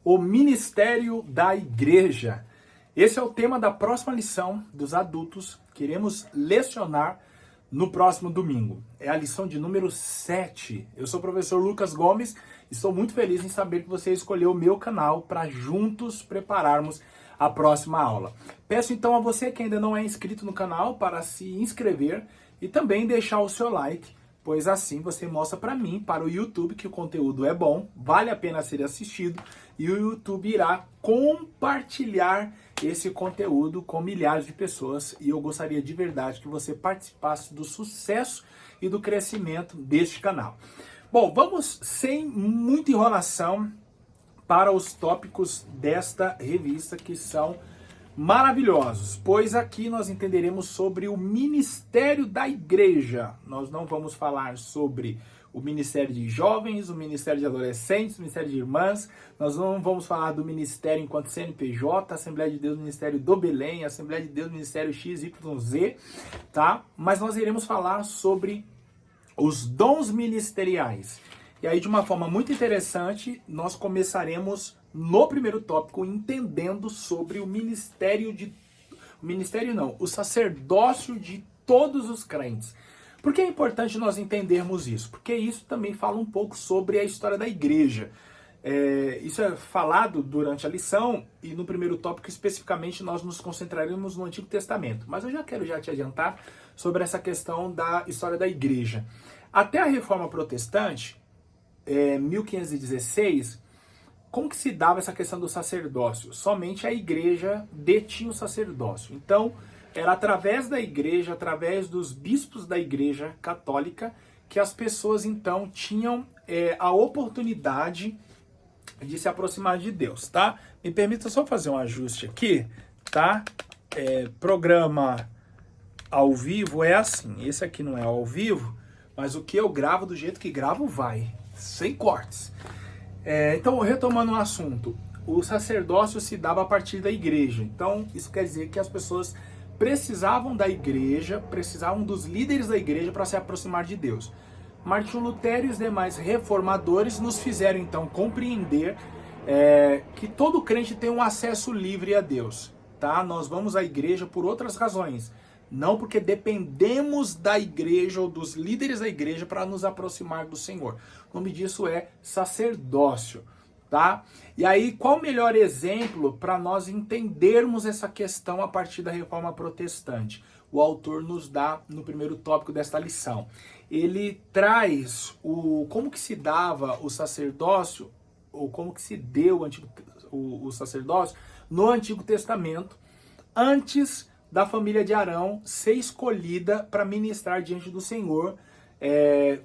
O ministério da igreja. Esse é o tema da próxima lição dos adultos que iremos lecionar no próximo domingo. É a lição de número 7. Eu sou o professor Lucas Gomes e estou muito feliz em saber que você escolheu o meu canal para juntos prepararmos a próxima aula. Peço então a você que ainda não é inscrito no canal para se inscrever e também deixar o seu like, pois assim você mostra para mim, para o YouTube, que o conteúdo é bom, vale a pena ser assistido e o YouTube irá compartilhar esse conteúdo com milhares de pessoas e eu gostaria de verdade que você participasse do sucesso e do crescimento deste canal. Bom, vamos sem muita enrolação para os tópicos desta revista que são maravilhosos, pois aqui nós entenderemos sobre o ministério da igreja. Nós não vamos falar sobre o ministério de jovens, o ministério de adolescentes, o ministério de irmãs, nós não vamos falar do ministério enquanto CNPJ, Assembleia de Deus, Ministério do Belém, Assembleia de Deus, Ministério XYZ, tá? Mas nós iremos falar sobre os dons ministeriais. E aí, de uma forma muito interessante, nós começaremos no primeiro tópico entendendo sobre o o sacerdócio de todos os crentes. Por que é importante nós entendermos isso? Porque isso também fala um pouco sobre a história da igreja. Isso é falado durante a lição e no primeiro tópico especificamente nós nos concentraremos no Antigo Testamento. Mas eu já quero te adiantar sobre essa questão da história da igreja. Até a Reforma Protestante, 1516, como que se dava essa questão do sacerdócio? Somente a igreja detinha o sacerdócio. Então, era através da igreja, através dos bispos da igreja católica, que as pessoas então tinham a oportunidade de se aproximar de Deus, tá? Me permita só fazer um ajuste aqui, tá? Programa ao vivo é assim, esse aqui não é ao vivo, mas o que eu gravo do jeito que gravo vai, sem cortes. Então, retomando o assunto, o sacerdócio se dava a partir da igreja. Então, isso quer dizer que as pessoas precisavam da igreja, precisavam dos líderes da igreja para se aproximar de Deus. Martinho Lutero e os demais reformadores nos fizeram, então, compreender que todo crente tem um acesso livre a Deus. Tá? Nós vamos à igreja por outras razões. Não porque dependemos da igreja ou dos líderes da igreja para nos aproximar do Senhor. O nome disso é sacerdócio, tá? E aí, qual o melhor exemplo para nós entendermos essa questão a partir da Reforma Protestante? O autor nos dá no primeiro tópico desta lição. Ele traz como que se dava o sacerdócio, ou como que se deu o sacerdócio no Antigo Testamento, antes da família de Arão ser escolhida para ministrar diante do Senhor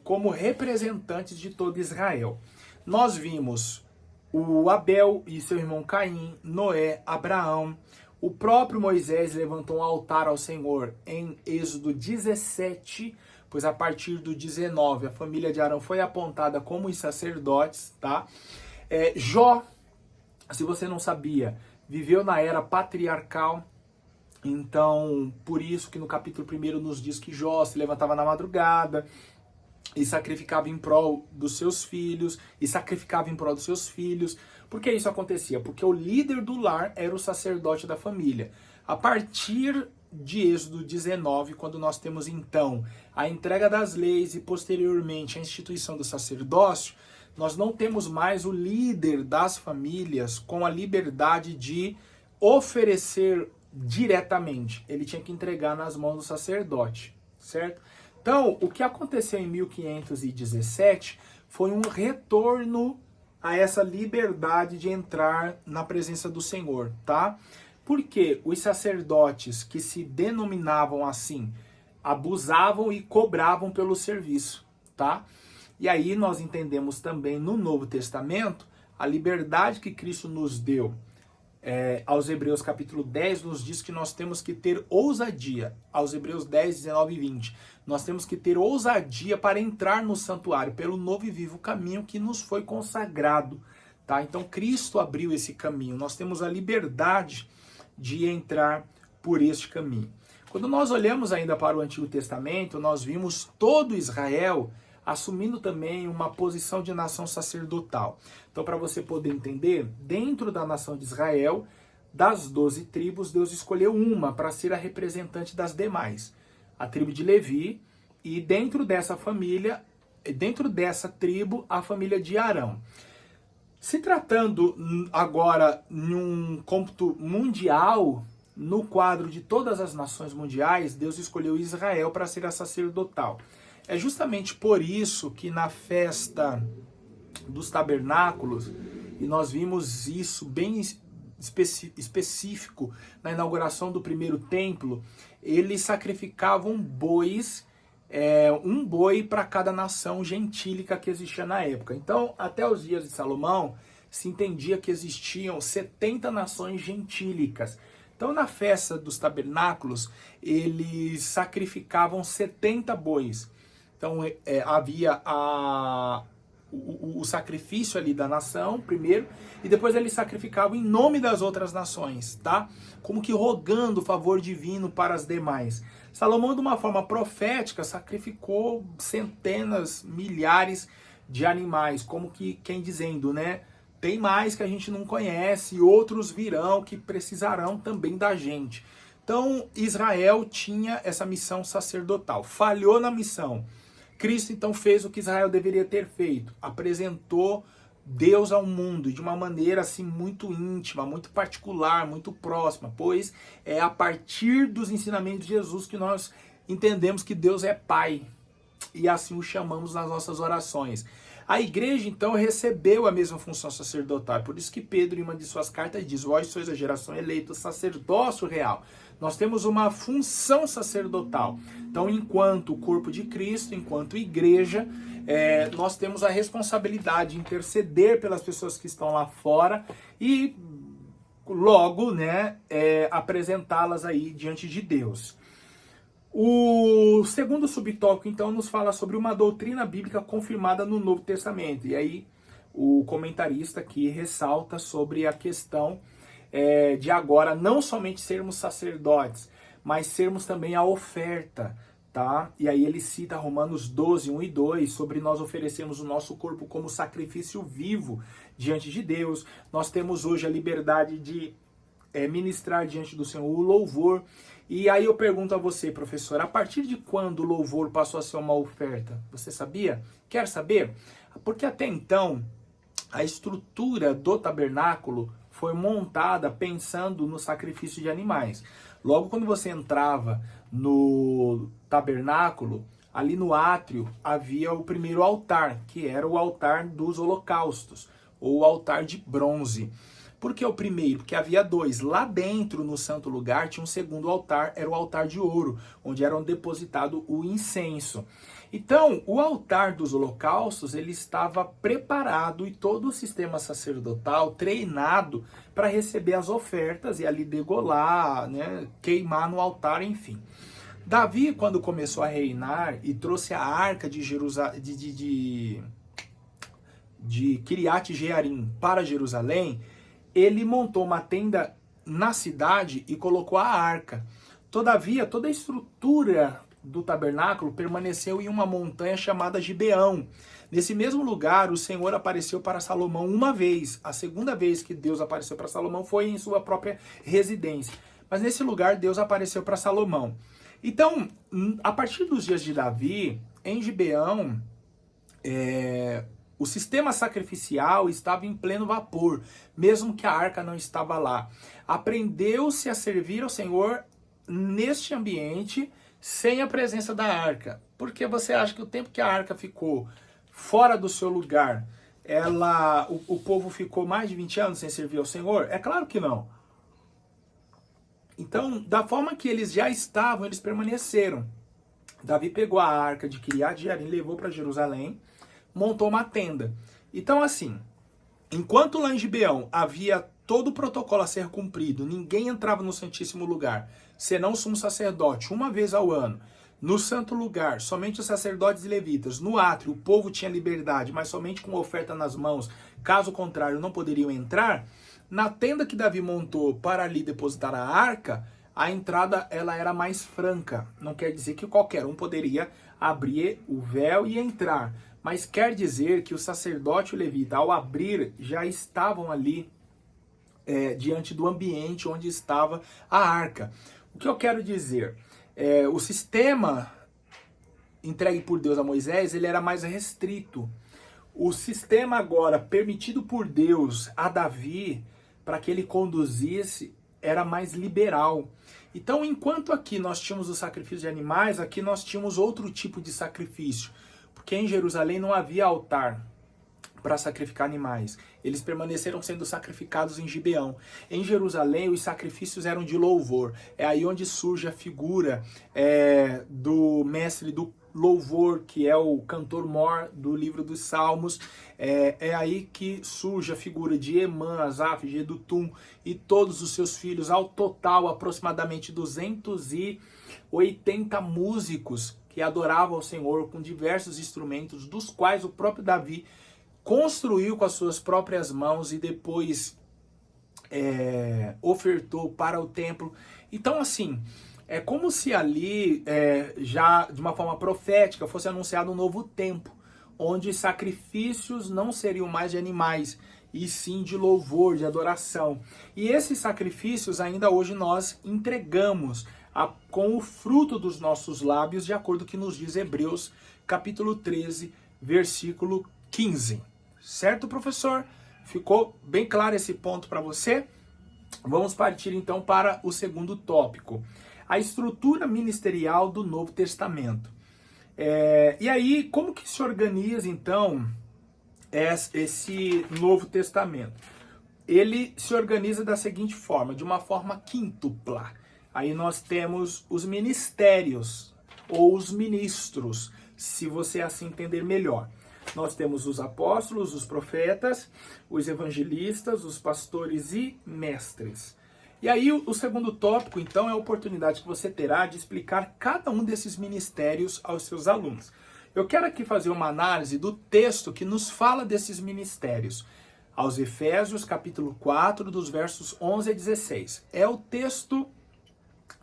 como representantes de todo Israel. Nós vimos o Abel e seu irmão Caim, Noé, Abraão, o próprio Moisés levantou um altar ao Senhor em Êxodo 17, pois a partir do 19 a família de Arão foi apontada como os sacerdotes, tá? Jó, se você não sabia, viveu na era patriarcal. Então, por isso que no capítulo 1 nos diz que Jó se levantava na madrugada e sacrificava em prol dos seus filhos, Por que isso acontecia? Porque o líder do lar era o sacerdote da família. A partir de Êxodo 19, quando nós temos então a entrega das leis e posteriormente a instituição do sacerdócio, nós não temos mais o líder das famílias com a liberdade de oferecer diretamente, ele tinha que entregar nas mãos do sacerdote, certo? Então, o que aconteceu em 1517 foi um retorno a essa liberdade de entrar na presença do Senhor, tá? Porque os sacerdotes que se denominavam assim, abusavam e cobravam pelo serviço, tá? E aí nós entendemos também no Novo Testamento a liberdade que Cristo nos deu. Aos Hebreus capítulo 10 nos diz que nós temos que ter ousadia, aos Hebreus 10, 19 e 20, nós temos que ter ousadia para entrar no santuário, pelo novo e vivo caminho que nos foi consagrado, tá? Então Cristo abriu esse caminho, nós temos a liberdade de entrar por este caminho. Quando nós olhamos ainda para o Antigo Testamento, nós vimos todo Israel assumindo também uma posição de nação sacerdotal. Então, para você poder entender, dentro da nação de Israel, das 12 tribos, Deus escolheu uma para ser a representante das demais, a tribo de Levi, e dentro dessa família, dentro dessa tribo, a família de Arão. Se tratando agora em um cômputo mundial, no quadro de todas as nações mundiais, Deus escolheu Israel para ser a sacerdotal. É justamente por isso que na festa dos tabernáculos, e nós vimos isso bem específico na inauguração do primeiro templo, eles sacrificavam bois, um boi para cada nação gentílica que existia na época. Então, até os dias de Salomão, se entendia que existiam 70 nações gentílicas. Então, na festa dos tabernáculos, eles sacrificavam 70 bois. Então, havia o sacrifício ali da nação, primeiro, e depois eles sacrificavam em nome das outras nações, tá? Como que rogando o favor divino para as demais. Salomão, de uma forma profética, sacrificou centenas, milhares de animais, como que quem dizendo, né? Tem mais que a gente não conhece, outros virão que precisarão também da gente. Então, Israel tinha essa missão sacerdotal, falhou na missão. Cristo, então, fez o que Israel deveria ter feito, apresentou Deus ao mundo de uma maneira assim muito íntima, muito particular, muito próxima, pois é a partir dos ensinamentos de Jesus que nós entendemos que Deus é Pai, e assim o chamamos nas nossas orações. A igreja, então, recebeu a mesma função sacerdotal. Por isso que Pedro, em uma de suas cartas, diz: vós sois a geração eleita, o sacerdócio real. Nós temos uma função sacerdotal. Então, enquanto corpo de Cristo, enquanto igreja, nós temos a responsabilidade de interceder pelas pessoas que estão lá fora e logo, né, apresentá-las aí diante de Deus. O segundo subtópico, então, nos fala sobre uma doutrina bíblica confirmada no Novo Testamento. E aí, o comentarista aqui ressalta sobre a questão de agora não somente sermos sacerdotes, mas sermos também a oferta, tá? E aí ele cita Romanos 12, 1 e 2, sobre nós oferecermos o nosso corpo como sacrifício vivo diante de Deus. Nós temos hoje a liberdade de ministrar diante do Senhor o louvor. E aí eu pergunto a você, professor, a partir de quando o louvor passou a ser uma oferta? Você sabia? Quer saber? Porque até então, a estrutura do tabernáculo foi montada pensando no sacrifício de animais. Logo quando você entrava no tabernáculo, ali no átrio, havia o primeiro altar, que era o altar dos holocaustos, ou o altar de bronze. Por que o primeiro? Porque havia dois. Lá dentro, no santo lugar, tinha um segundo altar, era o altar de ouro, onde era depositado o incenso. Então, o altar dos holocaustos, ele estava preparado e todo o sistema sacerdotal treinado para receber as ofertas e ali degolar, né, queimar no altar, enfim. Davi, quando começou a reinar e trouxe a arca de Kiriat Jearim para Jerusalém, ele montou uma tenda na cidade e colocou a arca. Todavia, toda a estrutura do tabernáculo permaneceu em uma montanha chamada Gibeão. Nesse mesmo lugar, o Senhor apareceu para Salomão uma vez. A segunda vez que Deus apareceu para Salomão foi em sua própria residência. Mas nesse lugar, Deus apareceu para Salomão. Então, a partir dos dias de Davi, em Gibeão, o sistema sacrificial estava em pleno vapor, mesmo que a arca não estava lá. Aprendeu-se a servir ao Senhor neste ambiente, sem a presença da arca. Porque você acha que o tempo que a arca ficou fora do seu lugar, o povo ficou mais de 20 anos sem servir ao Senhor? É claro que não. Então, da forma que eles já estavam, eles permaneceram. Davi pegou a arca de Kiriat Jearim, levou para Jerusalém, montou uma tenda. Então, assim, enquanto lá em Gibeão havia todo o protocolo a ser cumprido, ninguém entrava no Santíssimo Lugar, senão o sumo sacerdote, uma vez ao ano. No santo lugar, somente os sacerdotes e levitas. No átrio, o povo tinha liberdade, mas somente com oferta nas mãos. Caso contrário, não poderiam entrar. Na tenda que Davi montou para ali depositar a arca, a entrada ela era mais franca. Não quer dizer que qualquer um poderia abrir o véu e entrar. Mas quer dizer que o sacerdote e o levita, ao abrir, já estavam ali diante do ambiente onde estava a arca. O que eu quero dizer? O sistema entregue por Deus a Moisés, ele era mais restrito. O sistema agora permitido por Deus a Davi, para que ele conduzisse, era mais liberal. Então, enquanto aqui nós tínhamos o sacrifício de animais, aqui nós tínhamos outro tipo de sacrifício. Porque em Jerusalém não havia altar para sacrificar animais. Eles permaneceram sendo sacrificados em Gibeão. Em Jerusalém, os sacrifícios eram de louvor. É aí onde surge a figura do mestre do louvor, que é o cantor mor do livro dos Salmos. É aí que surge a figura de Emã, Asaf, Jedutum e todos os seus filhos. Ao total, aproximadamente 280 músicos que adoravam ao Senhor com diversos instrumentos, dos quais o próprio Davi construiu com as suas próprias mãos e depois ofertou para o templo. Então, assim, é como se ali, já de uma forma profética, fosse anunciado um novo tempo, onde sacrifícios não seriam mais de animais, e sim de louvor, de adoração. E esses sacrifícios ainda hoje nós entregamos com o fruto dos nossos lábios, de acordo com o que nos diz Hebreus, capítulo 13, versículo 15. Certo, professor? Ficou bem claro esse ponto para você? Vamos partir então para o segundo tópico. A estrutura ministerial do Novo Testamento. E aí, como que se organiza então esse Novo Testamento? Ele se organiza da seguinte forma, de uma forma quíntupla. Aí nós temos os ministérios, ou os ministros, se você assim entender melhor. Nós temos os apóstolos, os profetas, os evangelistas, os pastores e mestres. E aí o segundo tópico, então, é a oportunidade que você terá de explicar cada um desses ministérios aos seus alunos. Eu quero aqui fazer uma análise do texto que nos fala desses ministérios. Aos Efésios, capítulo 4, dos versos 11 a 16. É o texto,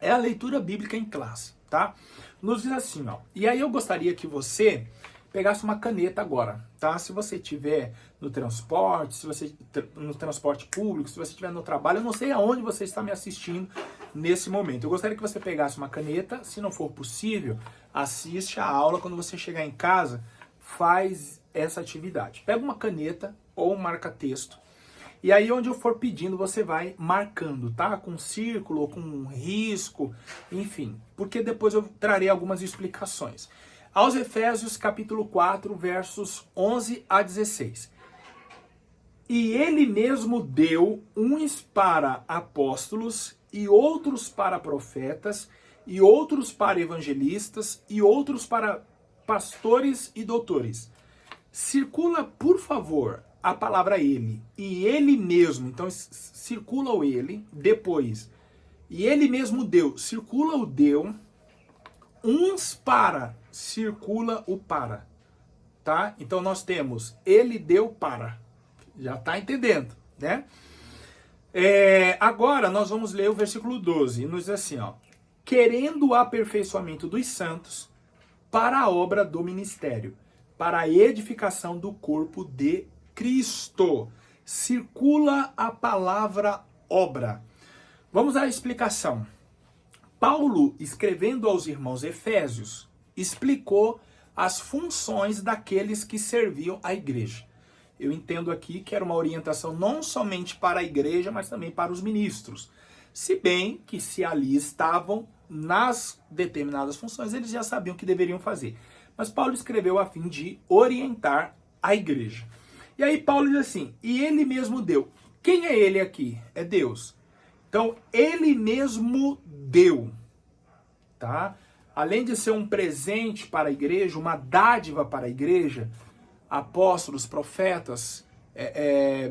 é a leitura bíblica em classe, tá? Nos diz assim, ó. E aí eu gostaria que você pegasse uma caneta agora, tá? Se você estiver no transporte, no transporte público, se você estiver no trabalho, eu não sei aonde você está me assistindo nesse momento. Eu gostaria que você pegasse uma caneta, se não for possível, assiste a aula, quando você chegar em casa, faz essa atividade. Pega uma caneta ou um marca-texto, e aí onde eu for pedindo, você vai marcando, tá? Com círculo ou com um risco, enfim, porque depois eu trarei algumas explicações. Aos Efésios, capítulo 4, versos 11 a 16. E ele mesmo deu uns para apóstolos, e outros para profetas, e outros para evangelistas, e outros para pastores e doutores. Circula, por favor, a palavra ele, e ele mesmo. Então, circula o ele, depois. E ele mesmo deu, circula o deu, uns para, circula o para, tá? Então nós temos ele deu para, já tá entendendo, né? Agora nós vamos ler o versículo 12, e nos diz assim, ó: querendo o aperfeiçoamento dos santos para a obra do ministério, para a edificação do corpo de Cristo. Circula a palavra obra. Vamos à explicação. Paulo, escrevendo aos irmãos Efésios, explicou as funções daqueles que serviam a igreja. Eu entendo aqui que era uma orientação não somente para a igreja, mas também para os ministros. Se bem que se ali estavam nas determinadas funções, eles já sabiam o que deveriam fazer. Mas Paulo escreveu a fim de orientar a igreja. E aí Paulo diz assim, e ele mesmo deu. Quem é ele aqui? É Deus. Então, ele mesmo deu, tá? Além de ser um presente para a igreja, uma dádiva para a igreja, apóstolos, profetas,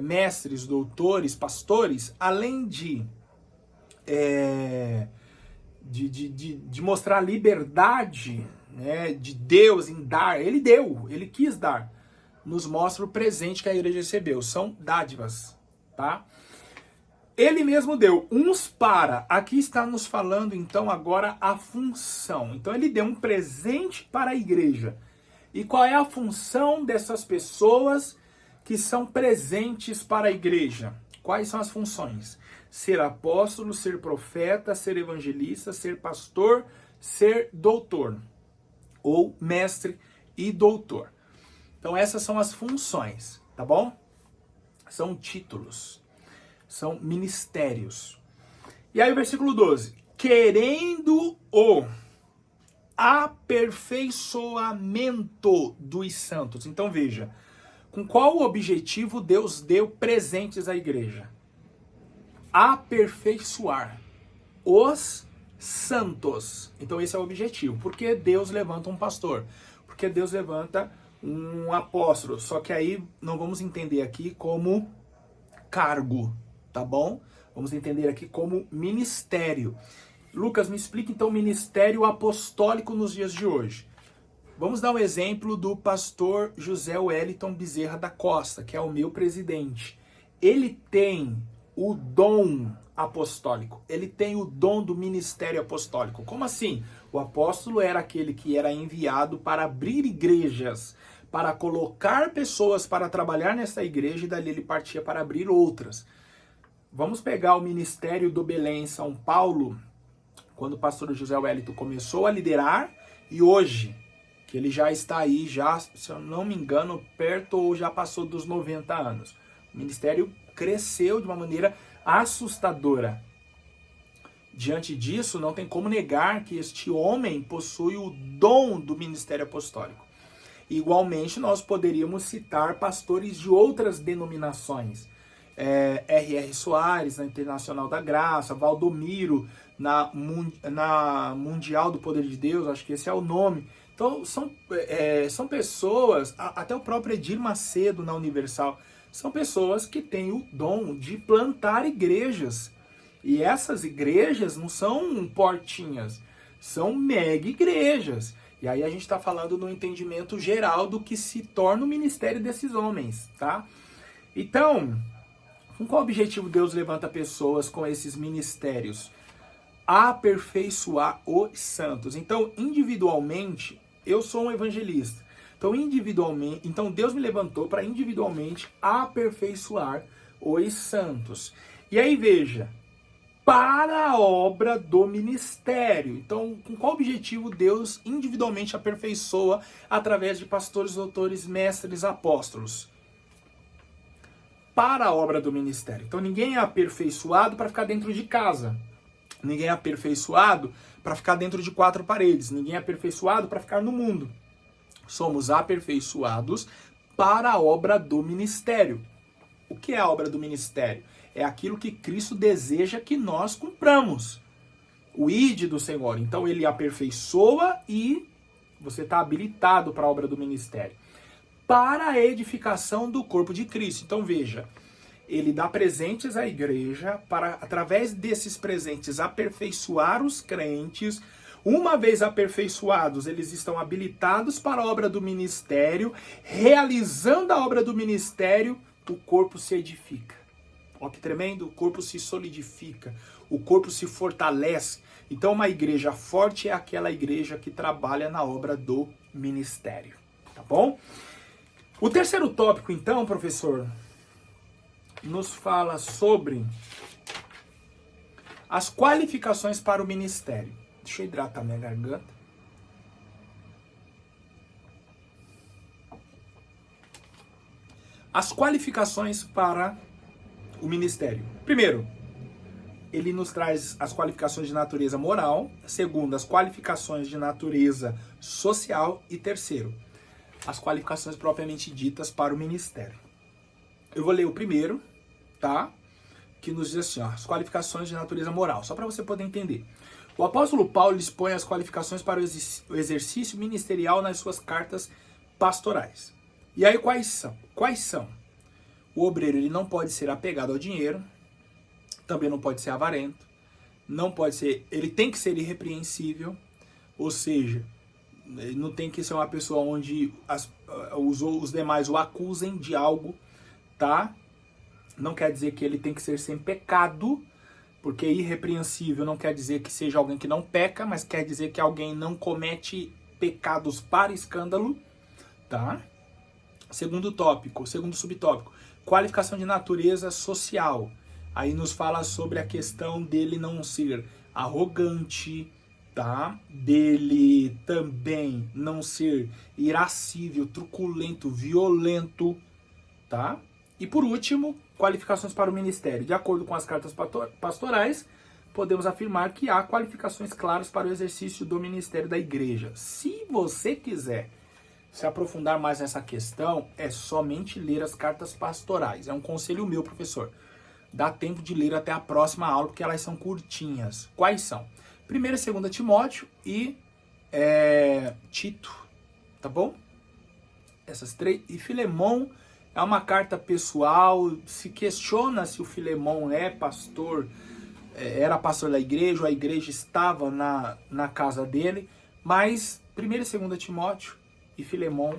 mestres, doutores, pastores, além de mostrar a liberdade, né, de Deus em dar, ele deu, ele quis dar, nos mostra o presente que a igreja recebeu, são dádivas, tá? Ele mesmo deu uns para. Aqui está nos falando então agora a função. Então ele deu um presente para a igreja. E qual é a função dessas pessoas que são presentes para a igreja? Quais são as funções? Ser apóstolo, ser profeta, ser evangelista, ser pastor, ser doutor. Ou mestre e doutor. Então essas são as funções, tá bom? São títulos. São ministérios. E aí o versículo 12. Querendo o aperfeiçoamento dos santos. Então veja, com qual objetivo Deus deu presentes à igreja? Aperfeiçoar os santos. Então esse é o objetivo. Por que Deus levanta um pastor? Porque Deus levanta um apóstolo. Só que aí não vamos entender aqui como cargo, tá bom? Vamos entender aqui como ministério. Lucas, me explica então o ministério apostólico nos dias de hoje. Vamos dar um exemplo do pastor José Wellington Bezerra da Costa, que é o meu presidente. Ele tem o dom apostólico, ele tem o dom do ministério apostólico. Como assim? O apóstolo era aquele que era enviado para abrir igrejas, para colocar pessoas para trabalhar nessa igreja e dali ele partia para abrir outras. Vamos pegar o ministério do Belém em São Paulo, quando o pastor José Wellington começou a liderar, e hoje, que ele já está aí, já, se eu não me engano, perto ou já passou dos 90 anos. O ministério cresceu de uma maneira assustadora. Diante disso, não tem como negar que este homem possui o dom do ministério apostólico. Igualmente, nós poderíamos citar pastores de outras denominações. R.R. Soares, na Internacional da Graça, Valdomiro, na Mundial do Poder de Deus, acho que esse é o nome. Então, são pessoas, até o próprio Edir Macedo na Universal, são pessoas que têm o dom de plantar igrejas. E essas igrejas não são portinhas, são mega igrejas. E aí a gente está falando no entendimento geral do que se torna o ministério desses homens, tá? Então, com qual objetivo Deus levanta pessoas com esses ministérios? Aperfeiçoar os santos. Então, individualmente, eu sou um evangelista. Então Deus me levantou para individualmente aperfeiçoar os santos. E aí veja, para a obra do ministério. Então, com qual objetivo Deus individualmente aperfeiçoa através de pastores, doutores, mestres, apóstolos? Para a obra do ministério. Então, ninguém é aperfeiçoado para ficar dentro de casa. Ninguém é aperfeiçoado para ficar dentro de quatro paredes. Ninguém é aperfeiçoado para ficar no mundo. Somos aperfeiçoados para a obra do ministério. O que é a obra do ministério? É aquilo que Cristo deseja que nós cumpramos. O ID do Senhor. Então ele aperfeiçoa e você está habilitado para a obra do ministério. Para a edificação do corpo de Cristo. Então veja, ele dá presentes à igreja para, através desses presentes, aperfeiçoar os crentes. Uma vez aperfeiçoados, eles estão habilitados para a obra do ministério. Realizando a obra do ministério, o corpo se edifica. Olha que tremendo, o corpo se solidifica, o corpo se fortalece. Então uma igreja forte é aquela igreja que trabalha na obra do ministério, tá bom? O terceiro tópico então, professor, nos fala sobre as qualificações para o ministério. Deixa eu hidratar minha garganta. As qualificações para o ministério. Primeiro, ele nos traz as qualificações de natureza moral. Segundo, as qualificações de natureza social. E terceiro, as qualificações propriamente ditas para o ministério. Eu vou ler o primeiro, tá? Que nos diz assim, ó, as qualificações de natureza moral, só para você poder entender. O apóstolo Paulo expõe as qualificações para o exercício ministerial nas suas cartas pastorais. E aí quais são? O obreiro ele não pode ser apegado ao dinheiro, também não pode ser avarento, ele tem que ser irrepreensível, ou seja, ele não tem que ser uma pessoa onde os demais o acusem de algo, tá? Não quer dizer que ele tem que ser sem pecado, porque irrepreensível não quer dizer que seja alguém que não peca, mas quer dizer que alguém não comete pecados para escândalo, tá? Segundo subtópico, qualificação de natureza social. Aí nos fala sobre a questão dele não ser arrogante, tá? Dele também não ser irascível, truculento, violento, tá? E por último, qualificações para o ministério. De acordo com as cartas pastorais, podemos afirmar que há qualificações claras para o exercício do ministério da igreja. Se você quiser se aprofundar mais nessa questão, é somente ler as cartas pastorais. É um conselho meu, professor. Dá tempo de ler até a próxima aula, porque elas são curtinhas. Quais são? 1ª e 2ª Timóteo e Tito, tá bom? Essas 3. E Filemão é uma carta pessoal. Se questiona se o Filemão é pastor, era pastor da igreja, ou a igreja estava na casa dele. Mas 1ª e 2ª Timóteo e Filemão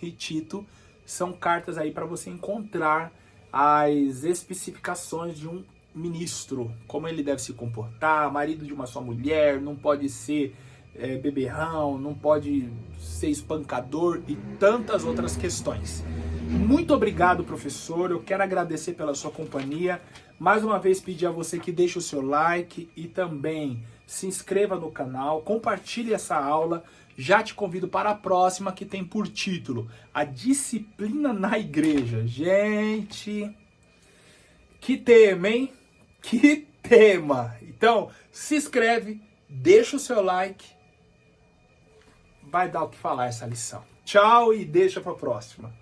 e Tito são cartas aí para você encontrar as especificações de um ministro, como ele deve se comportar, marido de uma só mulher, não pode ser beberrão, não pode ser espancador e tantas outras questões. Muito obrigado, professor, eu quero agradecer pela sua companhia, mais uma vez pedir a você que deixe o seu like e também se inscreva no canal, compartilhe essa aula. Já te convido para a próxima, que tem por título A Disciplina na Igreja. Gente, que tema, hein? Que tema! Então, se inscreve, deixa o seu like. Vai dar o que falar essa lição. Tchau e deixa para a próxima.